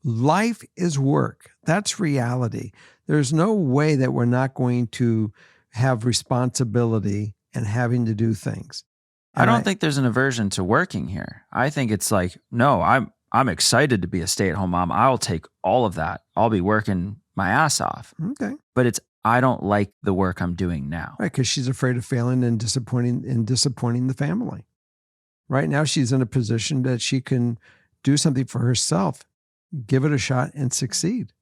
Life is work. That's reality. There's no way that we're not going to have responsibility and having to do things. I don't think there's an aversion to working here. I think it's like, no, I'm excited to be a stay-at-home mom. I'll take all of that. I'll be working my ass off. Okay. But I don't like the work I'm doing now. Right, because she's afraid of failing and disappointing the family. Right now, she's in a position that she can do something for herself, give it a shot, and succeed.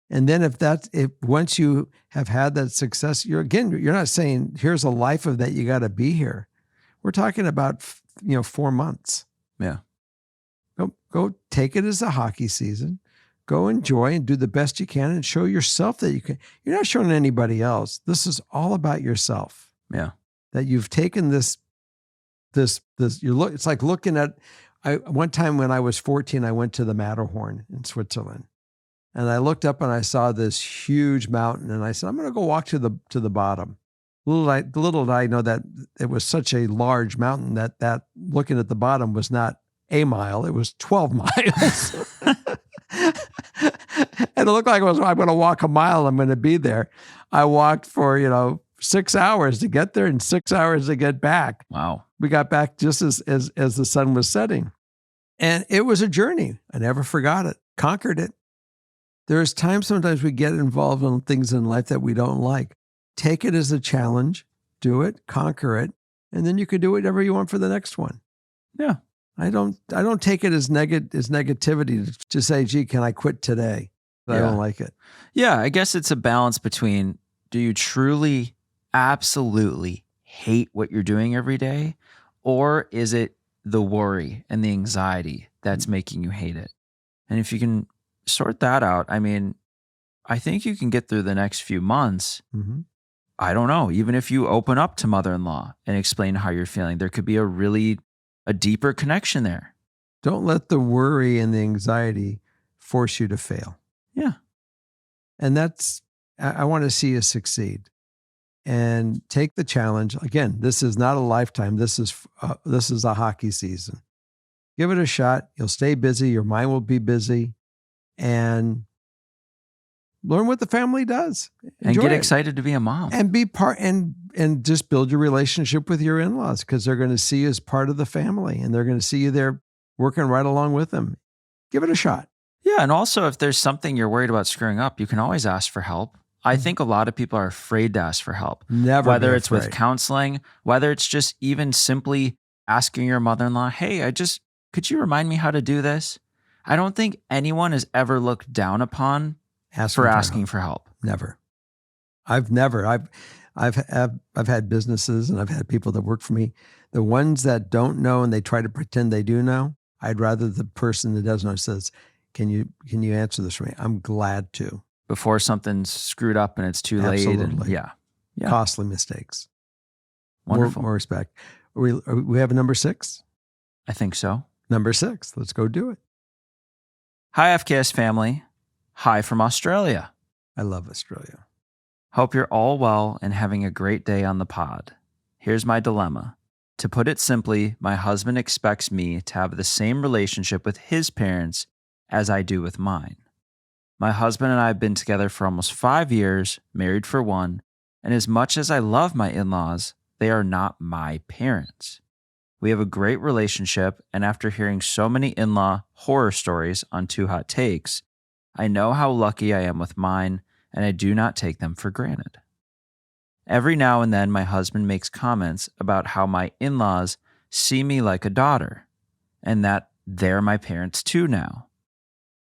And then if once you have had that success, you're not saying here's a life of that, you got to be here. We're talking about 4 months. Yeah. Go take it as a hockey season. Go enjoy and do the best you can and show yourself that you can. You're not showing anybody else. This is all about yourself. Yeah. That you've taken this. It's like looking at. One time when I was 14, I went to the Matterhorn in Switzerland, and I looked up and I saw this huge mountain, and I said, I'm going to go walk to the bottom. Little did I know that it was such a large mountain that looking at the bottom was not a mile, it was 12 miles. And it looked like I'm going to walk a mile, I'm going to be there. I walked for, 6 hours to get there and 6 hours to get back. Wow. We got back just as the sun was setting. And it was a journey. I never forgot it, conquered it. There's times sometimes we get involved in things in life that we don't like. Take it as a challenge, do it, conquer it, and then you can do whatever you want for the next one. Yeah. I don't take it as negativity to say, gee, can I quit today? I don't like it. Yeah, I guess it's a balance between, do you truly absolutely hate what you're doing every day, or is it the worry and the anxiety that's making you hate it? And if you can sort that out, I mean, I think you can get through the next few months. Mm-hmm. I don't know, even if you open up to mother-in-law and explain how you're feeling, there could be a deeper connection there. Don't let the worry and the anxiety force you to fail. Yeah. And I want to see you succeed and take the challenge. Again, this is not a lifetime. This is a hockey season. Give it a shot. You'll stay busy. Your mind will be busy. And Learn what the family does. And Enjoy get it. excited to be a mom. And be part and just build your relationship with your in-laws, because they're going to see you as part of the family, and they're going to see you there working right along with them. Give it a shot. Yeah. And also, if there's something you're worried about screwing up, you can always ask for help. I think a lot of people are afraid to ask for help. Never Whether be it's with afraid. counseling, whether it's just even simply asking your mother-in-law, hey, could you remind me how to do this? I don't think anyone is ever looked down upon for asking for help. Never. I've had businesses, and I've had people that work for me. The ones that don't know and they try to pretend they do know, I'd rather the person that does know says, can you answer this for me? I'm glad to. Before something's screwed up and it's too late. And Absolutely. yeah. Costly mistakes. Wonderful. More respect. We have a number 6? I think so. Number 6. Let's go do it. Hi, FKS family. Hi from Australia. I love Australia. Hope you're all well and having a great day on the pod. Here's my dilemma. To put it simply, my husband expects me to have the same relationship with his parents as I do with mine. My husband and I have been together for almost 5 years, married for 1, and as much as I love my in-laws, they are not my parents. We have a great relationship, and after hearing so many in-law horror stories on Too Hot Takes, I know how lucky I am with mine, and I do not take them for granted. Every now and then, my husband makes comments about how my in-laws see me like a daughter, and that they're my parents too now.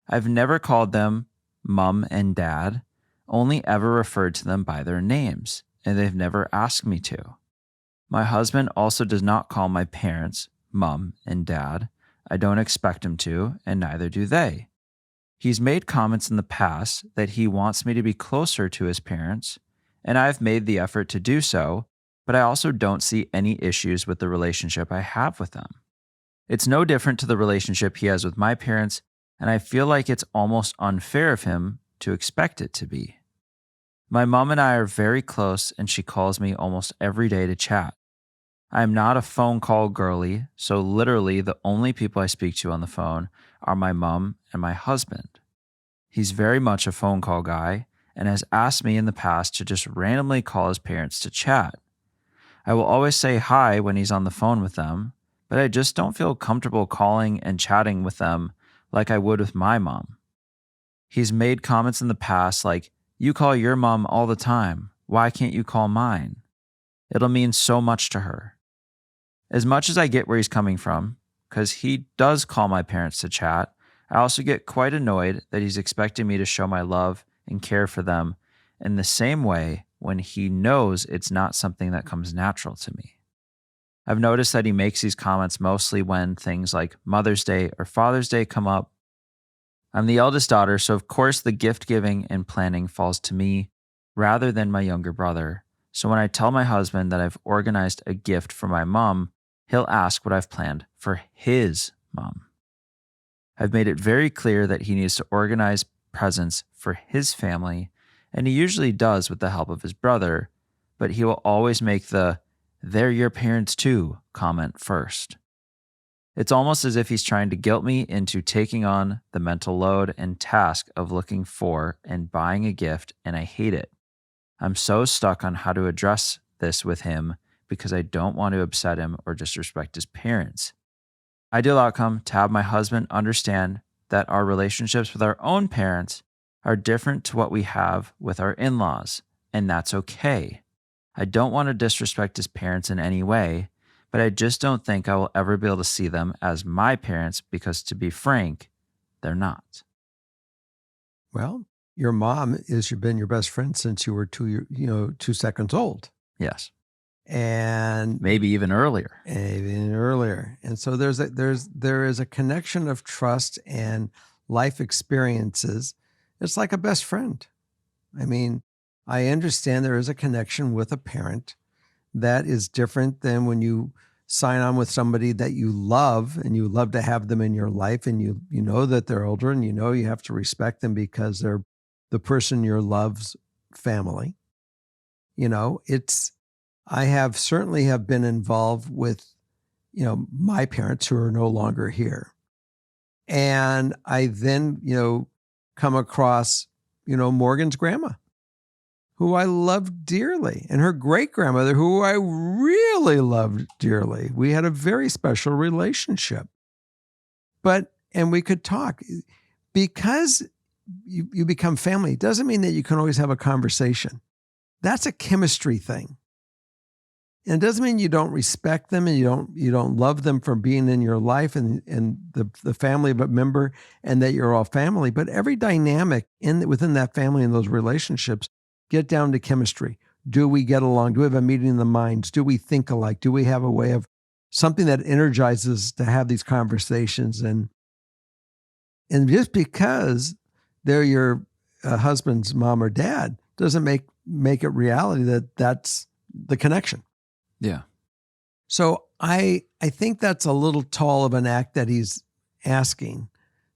I've never called them Mom and Dad, only ever referred to them by their names, and they've never asked me to. My husband also does not call my parents Mom and Dad. I don't expect him to, and neither do they. He's made comments in the past that he wants me to be closer to his parents, and I've made the effort to do so, but I also don't see any issues with the relationship I have with them. It's no different to the relationship he has with my parents, and I feel like it's almost unfair of him to expect it to be. My mom and I are very close, and she calls me almost every day to chat. I'm not a phone call girly, so literally the only people I speak to on the phone are my mom and my husband. He's very much a phone call guy and has asked me in the past to just randomly call his parents to chat. I will always say hi when he's on the phone with them, but I just don't feel comfortable calling and chatting with them like I would with my mom. He's made comments in the past like, "You call your mom all the time. Why can't you call mine?" It'll mean so much to her. As much as I get where he's coming from, because he does call my parents to chat, I also get quite annoyed that he's expecting me to show my love and care for them in the same way when he knows it's not something that comes natural to me. I've noticed that he makes these comments mostly when things like Mother's Day or Father's Day come up. I'm the eldest daughter, so of course the gift giving and planning falls to me rather than my younger brother. So when I tell my husband that I've organized a gift for my mom, he'll ask what I've planned for his mom. I've made it very clear that he needs to organize presents for his family, and he usually does with the help of his brother, but he will always make the "they're your parents too" comment first. It's almost as if he's trying to guilt me into taking on the mental load and task of looking for and buying a gift, and I hate it. I'm so stuck on how to address this with him because I don't want to upset him or disrespect his parents. Ideal outcome: to have my husband understand that our relationships with our own parents are different to what we have with our in-laws, and that's okay. I don't want to disrespect his parents in any way, but I just don't think I will ever be able to see them as my parents because, to be frank, they're not. Well, your mom has been your best friend since you were 2 seconds old. Yes. And Maybe even earlier. And so there is a connection of trust and life experiences. It's like a best friend. I mean, I understand there is a connection with a parent that is different than when you sign on with somebody that you love and you love to have them in your life, and you know that they're older, and you have to respect them because they're the person you love's family. I have certainly have been involved with, my parents who are no longer here. And I then, come across Morgan's grandma, who I loved dearly, and her great-grandmother, who I really loved dearly. We had a very special relationship. And we could talk. Because you become family doesn't mean that you can always have a conversation. That's a chemistry thing. And it doesn't mean you don't respect them and you don't love them for being in your life and the family of a member, and that you're all family. But every dynamic within that family and those relationships get down to chemistry. Do we get along? Do we have a meeting of the minds? Do we think alike? Do we have a way of something that energizes to have these conversations? And just because they're your husband's mom or dad doesn't make it reality that that's the connection. Yeah. So I think that's a little tall of an act that he's asking.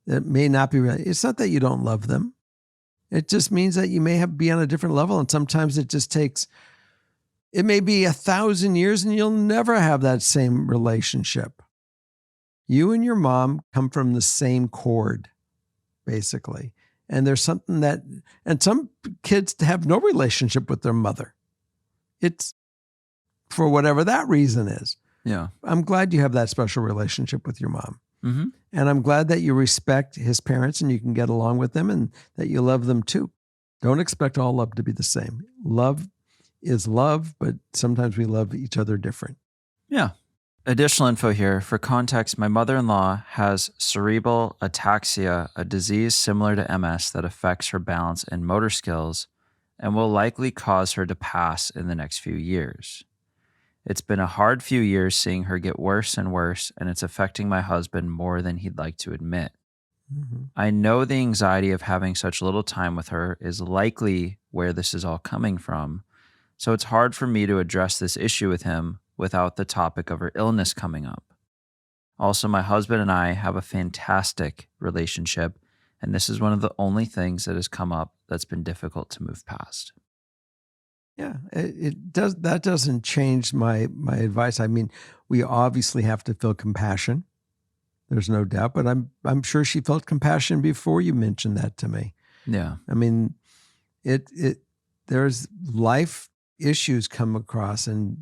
That may not be real. It's not that you don't love them. It just means that you may be on a different level. And sometimes it may be 1,000 years and you'll never have that same relationship. You and your mom come from the same cord, basically. And there's something and some kids have no relationship with their mother. It's for whatever that reason is. Yeah. I'm glad you have that special relationship with your mom. Mm-hmm. And I'm glad that you respect his parents and you can get along with them and that you love them too. Don't expect all love to be the same. Love is love, but sometimes we love each other different. Yeah. Additional info here. For context, my mother-in-law has cerebral ataxia, a disease similar to MS that affects her balance and motor skills and will likely cause her to pass in the next few years. It's been a hard few years seeing her get worse and worse, and it's affecting my husband more than he'd like to admit. Mm-hmm. I know the anxiety of having such little time with her is likely where this is all coming from, so it's hard for me to address this issue with him without the topic of her illness coming up. Also, my husband and I have a fantastic relationship, and this is one of the only things that has come up that's been difficult to move past. Yeah, it does. That doesn't change my advice. I mean, we obviously have to feel compassion. There's no doubt, but I'm sure she felt compassion before you mentioned that to me. Yeah. I mean, there's life issues come across and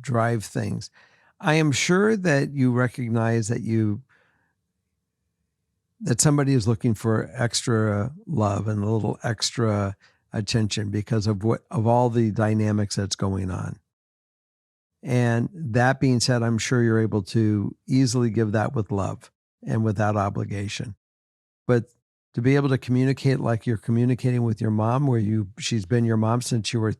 drive things. I am sure that you recognize that somebody is looking for extra love and a little extra attention because of all the dynamics that's going on. And that being said, I'm sure you're able to easily give that with love and without obligation. But to be able to communicate like you're communicating with your mom, where she's been your mom since you were,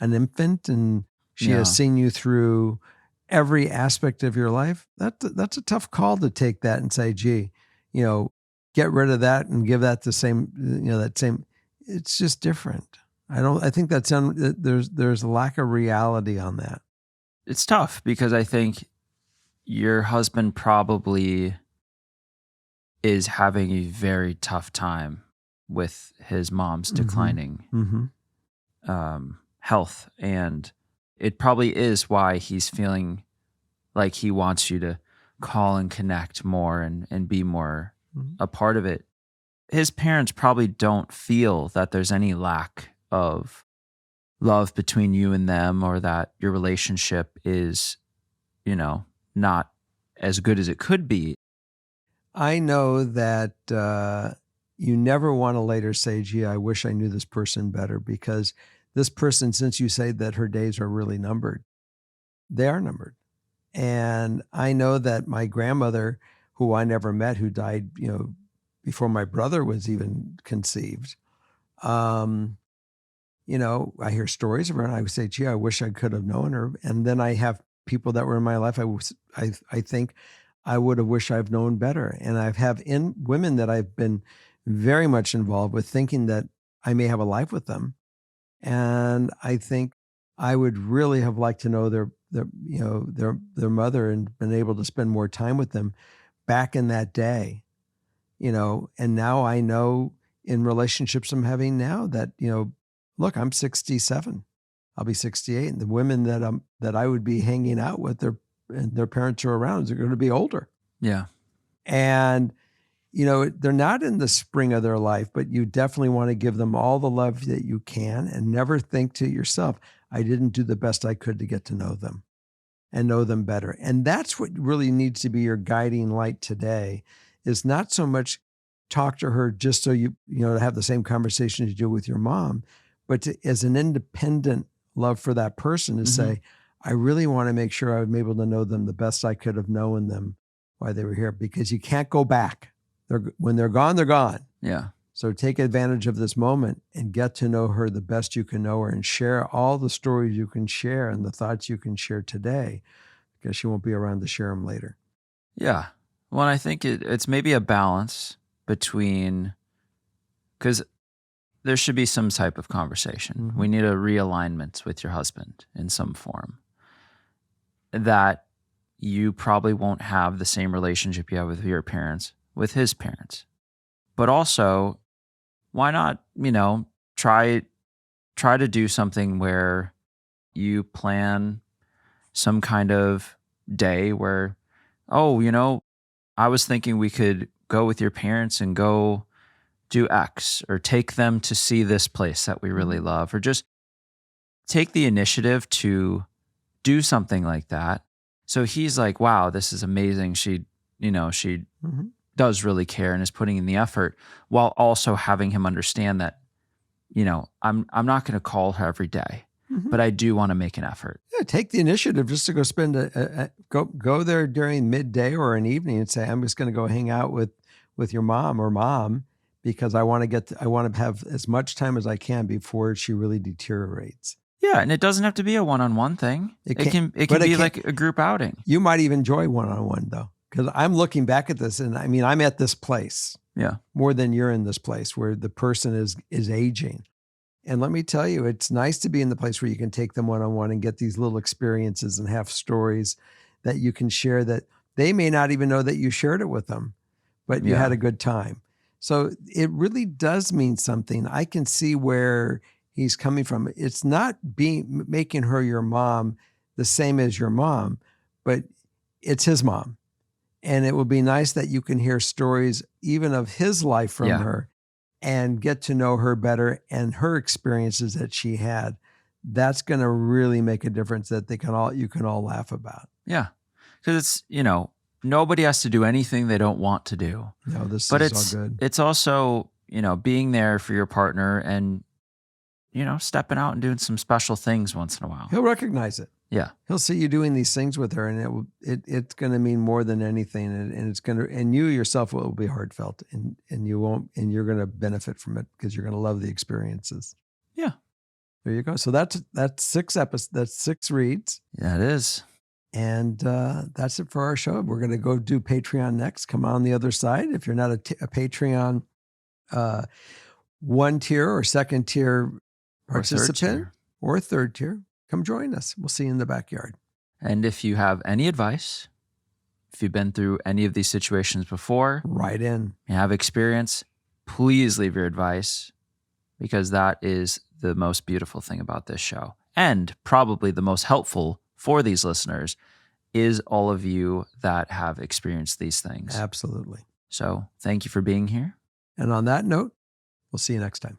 an infant, and she has seen you through every aspect of your life. That's a tough call to take that and say, gee, get rid of that and give that the same, that same. It's just different. I think there's a lack of reality on that. It's tough because I think your husband probably is having a very tough time with his mom's declining health. And it probably is why he's feeling like he wants you to call and connect more and be more a part of it. His parents probably don't feel that there's any lack of love between you and them, or that your relationship is, not as good as it could be. I know that you never want to later say, gee, I wish I knew this person better, because this person, since you say that her days are really numbered, they are numbered. And I know that my grandmother, who I never met, who died, before my brother was even conceived, I hear stories of her and I would say, gee, I wish I could have known her. And then I have people that were in my life I think I would have wished I've known better. And I have in women that I've been very much involved with, thinking that I may have a life with them. And I think I would really have liked to know their mother and been able to spend more time with them back in that day. And now I know in relationships I'm having now that, look, I'm 67, I'll be 68. And the women that I would be hanging out with, their parents are around, they're going to be older. Yeah. And they're not in the spring of their life, but you definitely want to give them all the love that you can and never think to yourself, I didn't do the best I could to get to know them and know them better. And that's what really needs to be your guiding light today, is not so much talk to her just so to have the same conversation as you do with your mom, but as an independent love for that person to say, I really want to make sure I'm able to know them the best I could have known them while they were here, because you can't go back. When they're gone, they're gone. Yeah. So take advantage of this moment and get to know her the best you can know her, and share all the stories you can share and the thoughts you can share today, because she won't be around to share them later. Yeah. Well, I think it's maybe a balance between, because there should be some type of conversation. We need a realignment with your husband in some form, that you probably won't have the same relationship you have with your parents with his parents. But also, why not, try to do something where you plan some kind of day where, I was thinking we could go with your parents and go do X, or take them to see this place that we really love, or just take the initiative to do something like that. So he's like, wow, this is amazing. She does really care and is putting in the effort, while also having him understand that, I'm not going to call her every day, but I do want to make an effort. Yeah, take the initiative just to go spend go there during midday or an evening and say, I'm just going to go hang out with your mom, because I want to have as much time as I can before she really deteriorates. Yeah, and it doesn't have to be a one-on-one thing. It can be like a group outing. You might even enjoy one-on-one though, because I'm looking back at this, and I mean, I'm at this place more than you're in this place where the person is aging. And let me tell you, it's nice to be in the place where you can take them one-on-one and get these little experiences and have stories that you can share that they may not even know that you shared it with them, but you had a good time. So it really does mean something. I can see where he's coming from. It's not making her your mom the same as your mom, but it's his mom. And it will be nice that you can hear stories even of his life from her, and get to know her better and her experiences that she had. That's going to really make a difference that you can all laugh about. Yeah. Because it's, nobody has to do anything they don't want to do. No, this but is all good. It's also, being there for your partner and, stepping out and doing some special things once in a while. He'll recognize it. Yeah. He'll see you doing these things with her, and it's going to mean more than anything. And you yourself will be heartfelt, and you're going to benefit from it because you're going to love the experiences. Yeah. There you go. So that's 6 episodes. That's 6 reads. Yeah, it is. And that's it for our show. We're going to go do Patreon next. Come on the other side. If you're not a Patreon 1 tier or 2nd tier participant or 3rd tier, come join us. We'll see you in the backyard. And if you have any advice, if you've been through any of these situations before, write in. You have experience, please leave your advice, because that is the most beautiful thing about this show. And probably the most helpful for these listeners is all of you that have experienced these things. Absolutely. So thank you for being here. And on that note, we'll see you next time.